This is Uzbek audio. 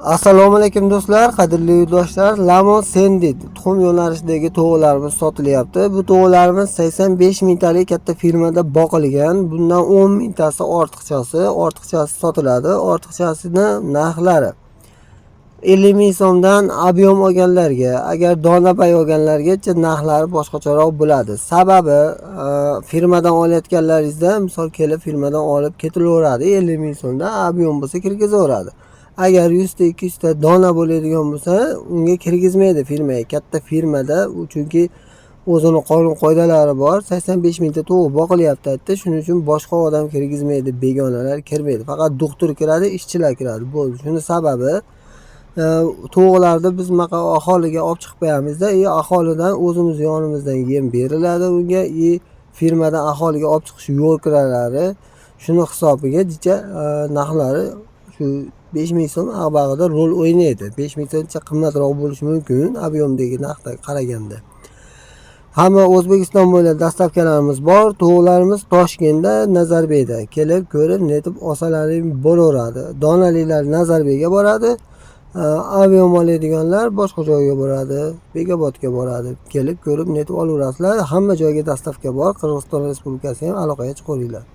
Assalomu alaykum do'stlar, qadrli yurtdoshlar. Lamo Sendit tuxum yo'nalishidagi to'g'alarimiz sotilyapti. Bu to'g'alarimiz 85 mingtalik katta firmada boqilgan. Bundan 10 mingtasi ortiqchasi sotiladi. Ortiqchasini narxlari 50 ming so'mdan ob'yom olganlarga, agar dona pay olganlargacha narxlari boshqacharoq bo'ladi. Sababi firmadan olayotganlaringizda, misol kelib firmadan olib ketilaveradi, 50 ming so'mdan ob'yom bo'lsa kirgizaveradi. Agar 100 ta 200 ta dona bo'ladigan bo'lsa, unga kirgizmaydi firmaga. Katta firmada, chunki o'zining qonun qoidalari bor. 85 mingta to'g'ri boqilyapti aytdi. Shuning uchun boshqa odam kirgizmaydi, begonalar kirmaydi. Faqat doktor kiradi, ishchilar kiradi. Bo'ldi. Shuni sababi to'g'rilarda biz aholiga olib chiqib qo'yamizda, aholidan o'zimiz yonimizdan yem beriladi unga, firmadan aholiga olib chiqish yo'l kiralari, shuni hisobiga narxlari shu 5 ming so'm bag'ida rol o'ynaydi. 5 ming so'mcha qimmatroq bo'lishi mumkin ob'yomdagi narxga qaraganda. Hamma O'zbekiston bo'ylab dastavkalarimiz bor. To'g'rilarimiz Toshkentda, Nazarbekda. Kelib ko'rib, netib olsalaring bo'laveradi. Donalilar Nazarbekga boradi. Ob'yom oladiganlar boshqa joyga boradi, Bekobodga boradi. Kelib ko'rib, netib olaverasizlar. Hamma joyga dastavka bor. Qirg'iziston Respublikasi ham aloqaga chiqaveringlar.